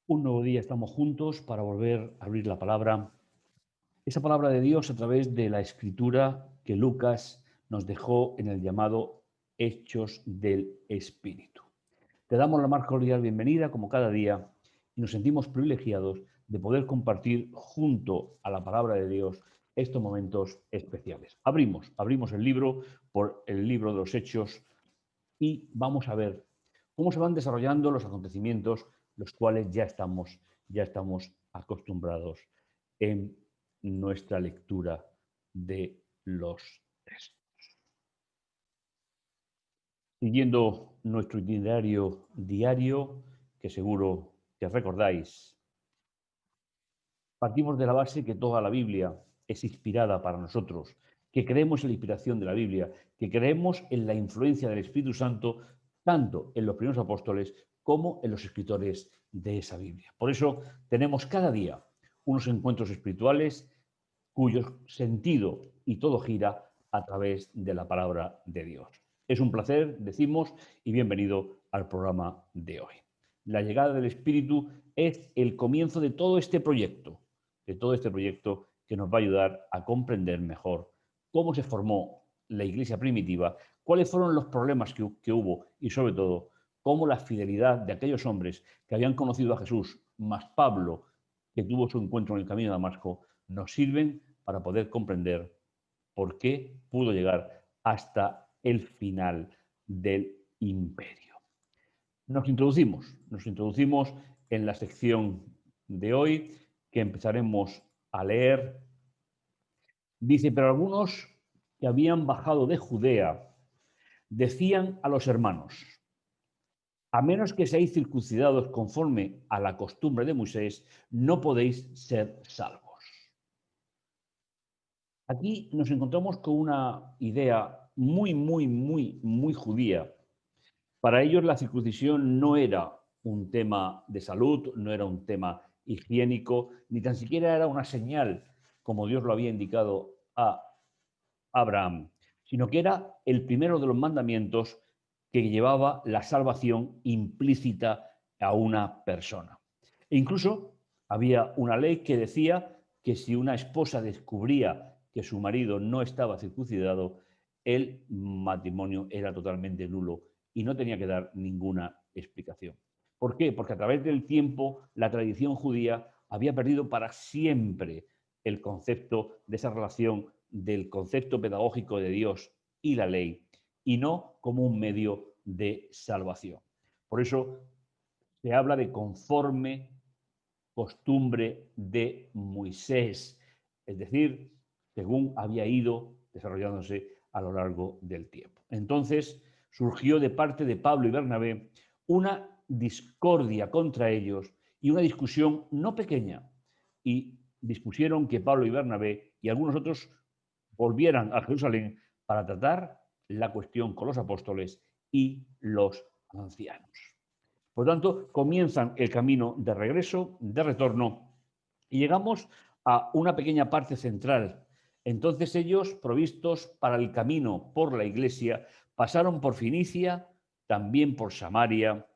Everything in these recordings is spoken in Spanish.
Un nuevo día estamos juntos para volver a abrir la palabra, esa palabra de Dios a través de la escritura que Lucas nos dejó en el llamado Hechos del Espíritu. Te damos la más cordial bienvenida como cada día y nos sentimos privilegiados de poder compartir junto a la palabra de Dios estos momentos especiales. Abrimos el libro por el libro de los Hechos y vamos a ver cómo se van desarrollando los acontecimientos, los cuales ya estamos acostumbrados en nuestra lectura de los textos. Siguiendo nuestro itinerario diario, que seguro que recordáis, partimos de la base que toda la Biblia es inspirada para nosotros, que creemos en la inspiración de la Biblia, que creemos en la influencia del Espíritu Santo tanto en los primeros apóstoles como en los escritores de esa Biblia. Por eso tenemos cada día unos encuentros espirituales cuyo sentido y todo gira a través de la palabra de Dios. Es un placer, decimos, y bienvenido al programa de hoy. La llegada del Espíritu es el comienzo de todo este proyecto que nos va a ayudar a comprender mejor cómo se formó la iglesia primitiva, cuáles fueron los problemas que hubo y, sobre todo, cómo la fidelidad de aquellos hombres que habían conocido a Jesús, más Pablo, que tuvo su encuentro en el camino de Damasco, nos sirven para poder comprender por qué pudo llegar hasta el final del imperio. Nos introducimos en la sección de hoy, que empezaremos a leer. Dice, pero algunos que habían bajado de Judea decían a los hermanos, a menos que seáis circuncidados conforme a la costumbre de Moisés, no podéis ser salvos. Aquí nos encontramos con una idea muy judía. Para ellos la circuncisión no era un tema de salud, no era un tema higiénico, ni tan siquiera era una señal, como Dios lo había indicado a Abraham, sino que era el primero de los mandamientos que llevaba la salvación implícita a una persona. E incluso había una ley que decía que si una esposa descubría que su marido no estaba circuncidado, el matrimonio era totalmente nulo y no tenía que dar ninguna explicación. ¿Por qué? Porque a través del tiempo la tradición judía había perdido para siempre el concepto de esa relación del concepto pedagógico de Dios y la ley, y no como un medio de salvación. Por eso se habla de conforme costumbre de Moisés, es decir, según había ido desarrollándose a lo largo del tiempo. Entonces surgió de parte de Pablo y Bernabé una discordia contra ellos y una discusión no pequeña, y dispusieron que Pablo y Bernabé y algunos otros volvieran a Jerusalén para tratar la cuestión con los apóstoles y los ancianos. Por lo tanto, comienzan el camino de regreso, de retorno, y llegamos a una pequeña parte central. Entonces ellos, provistos para el camino por la iglesia, pasaron por Finicia, también por Samaria,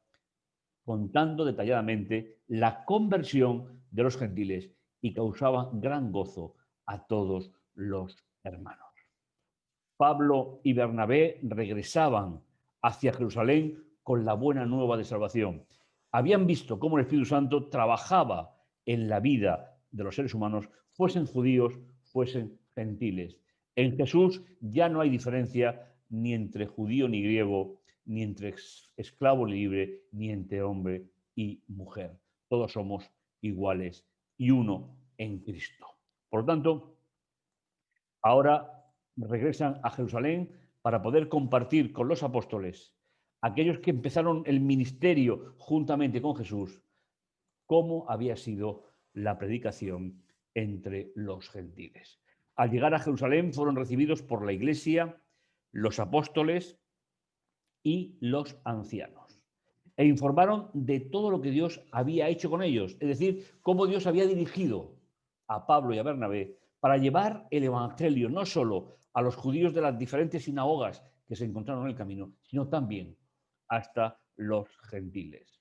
contando detalladamente la conversión de los gentiles y causaban gran gozo a todos los hermanos. Pablo y Bernabé regresaban hacia Jerusalén con la buena nueva de salvación. Habían visto cómo el Espíritu Santo trabajaba en la vida de los seres humanos, fuesen judíos, fuesen gentiles. En Jesús ya no hay diferencia ni entre judío ni griego, ni entre esclavo ni libre, ni entre hombre y mujer. Todos somos iguales y uno en Cristo. Por lo tanto, ahora regresan a Jerusalén para poder compartir con los apóstoles, aquellos que empezaron el ministerio juntamente con Jesús, cómo había sido la predicación entre los gentiles. Al llegar a Jerusalén fueron recibidos por la iglesia, los apóstoles y los ancianos. E informaron de todo lo que Dios había hecho con ellos, es decir, cómo Dios había dirigido a Pablo y a Bernabé para llevar el Evangelio no solo a los judíos de las diferentes sinagogas que se encontraron en el camino, sino también hasta los gentiles.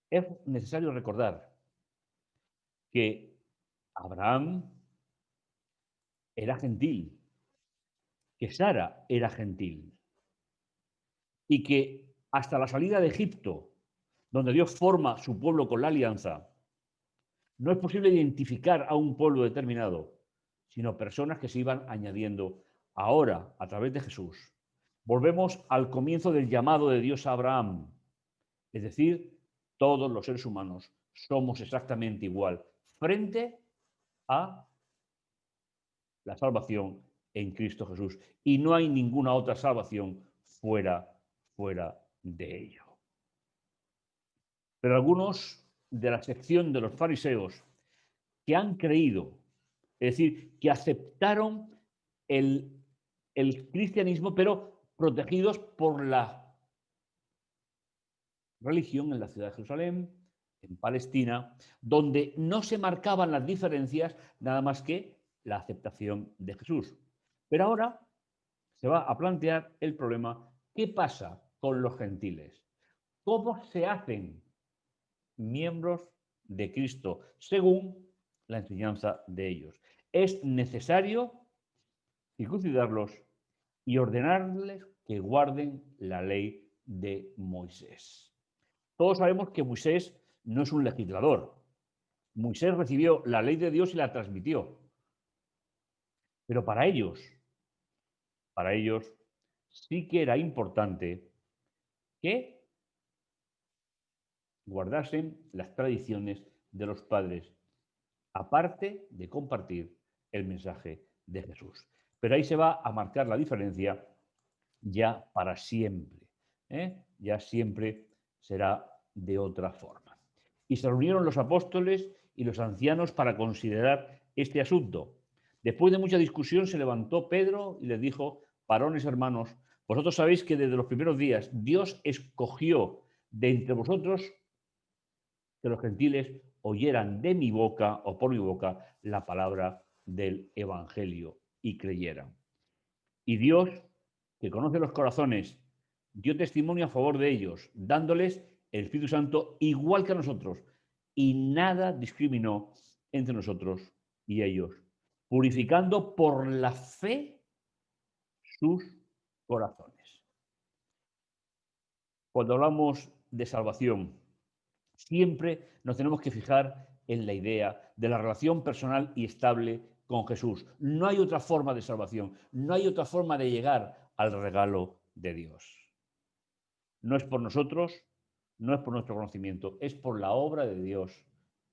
Es necesario recordar que Abraham era gentil, que Sara era gentil y que hasta la salida de Egipto, donde Dios forma su pueblo con la alianza, no es posible identificar a un pueblo determinado, sino personas que se iban añadiendo ahora a través de Jesús. Volvemos al comienzo del llamado de Dios a Abraham, es decir, todos los seres humanos somos exactamente igual frente a la salvación en Cristo Jesús. Y no hay ninguna otra salvación fuera de ello. Pero algunos de la sección de los fariseos que han creído, es decir, que aceptaron el cristianismo, pero protegidos por la religión en la ciudad de Jerusalén, en Palestina, donde no se marcaban las diferencias nada más que la aceptación de Jesús. Pero ahora se va a plantear el problema, ¿qué pasa con los gentiles? ¿Cómo se hacen miembros de Cristo según la enseñanza de ellos? Es necesario circuncidarlos y ordenarles que guarden la ley de Moisés. Todos sabemos que Moisés no es un legislador. Moisés recibió la ley de Dios y la transmitió. Pero para ellos sí que era importante que guardasen las tradiciones de los padres, aparte de compartir el mensaje de Jesús. Pero ahí se va a marcar la diferencia ya para siempre. Ya siempre será de otra forma. Y se reunieron los apóstoles y los ancianos para considerar este asunto. Después de mucha discusión se levantó Pedro y les dijo: varones hermanos, vosotros sabéis que desde los primeros días Dios escogió de entre vosotros que los gentiles oyeran de mi boca o por mi boca la palabra del Evangelio y creyeran. Y Dios, que conoce los corazones, dio testimonio a favor de ellos, dándoles el Espíritu Santo igual que a nosotros, y nada discriminó entre nosotros y ellos, purificando por la fe sus corazones. Cuando hablamos de salvación, siempre nos tenemos que fijar en la idea de la relación personal y estable con Jesús. No hay otra forma de salvación, no hay otra forma de llegar al regalo de Dios. No es por nosotros, no es por nuestro conocimiento, es por la obra de Dios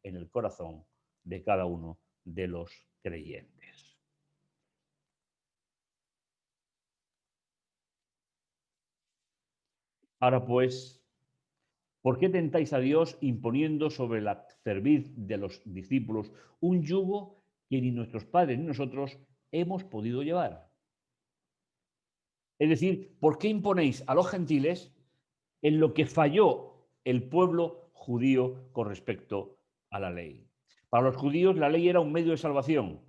en el corazón de cada uno de los creyentes. Ahora pues, ¿por qué tentáis a Dios imponiendo sobre la cerviz de los discípulos un yugo que ni nuestros padres ni nosotros hemos podido llevar? Es decir, ¿por qué imponéis a los gentiles en lo que falló el pueblo judío con respecto a la ley? Para los judíos la ley era un medio de salvación.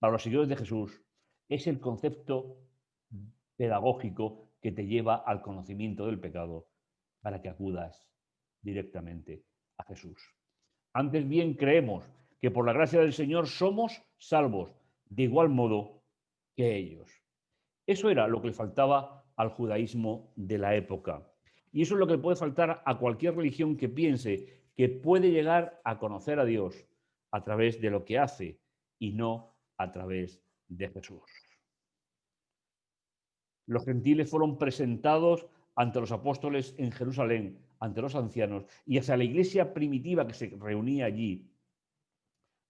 Para los seguidores de Jesús es el concepto pedagógico que te lleva al conocimiento del pecado para que acudas directamente a Jesús. Antes bien creemos que por la gracia del Señor somos salvos, de igual modo que ellos. Eso era lo que le faltaba al judaísmo de la época. Y eso es lo que puede faltar a cualquier religión que piense que puede llegar a conocer a Dios a través de lo que hace y no a través de Jesús. Los gentiles fueron presentados ante los apóstoles en Jerusalén, ante los ancianos y hacia la iglesia primitiva que se reunía allí.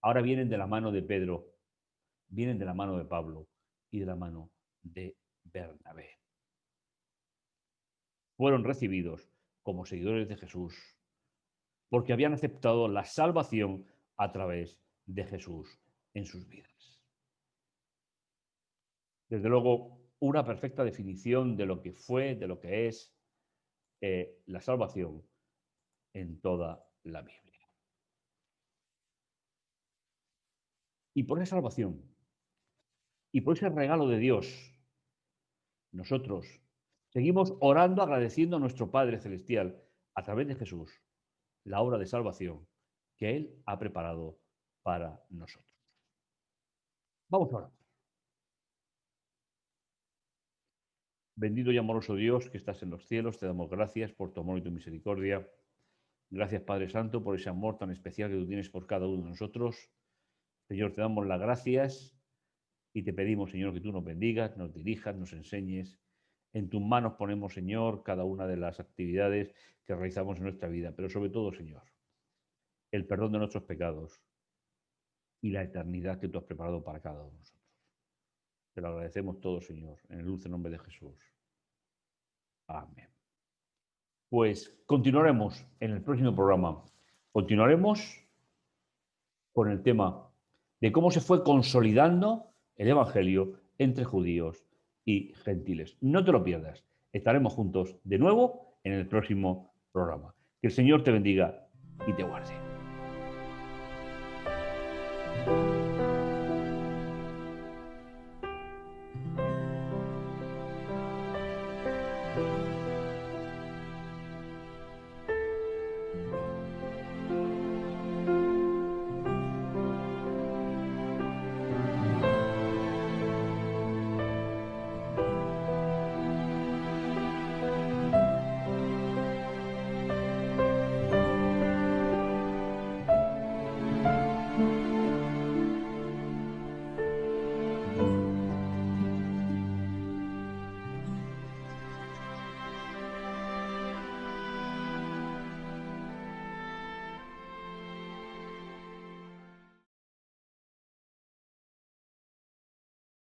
ahora vienen de la mano de Pedro, vienen de la mano de Pablo y de la mano de Bernabé. Fueron recibidos como seguidores de Jesús porque habían aceptado la salvación a través de Jesús en sus vidas. Desde luego, una perfecta definición de lo que fue, de lo que es la salvación en toda la Biblia. Y por esa salvación y por ese regalo de Dios, nosotros seguimos orando, agradeciendo a nuestro Padre Celestial a través de Jesús la obra de salvación que Él ha preparado para nosotros. Vamos a orar. Bendito y amoroso Dios que estás en los cielos, te damos gracias por tu amor y tu misericordia. Gracias, Padre Santo, por ese amor tan especial que tú tienes por cada uno de nosotros. Señor, te damos las gracias y te pedimos, Señor, que tú nos bendigas, nos dirijas, nos enseñes. En tus manos ponemos, Señor, cada una de las actividades que realizamos en nuestra vida, pero sobre todo, Señor, el perdón de nuestros pecados y la eternidad que tú has preparado para cada uno de nosotros. Te lo agradecemos todo, Señor, en el dulce nombre de Jesús. Amén. Pues continuaremos en el próximo programa. Continuaremos con el tema de cómo se fue consolidando el Evangelio entre judíos y gentiles. No te lo pierdas. Estaremos juntos de nuevo en el próximo programa. Que el Señor te bendiga y te guarde.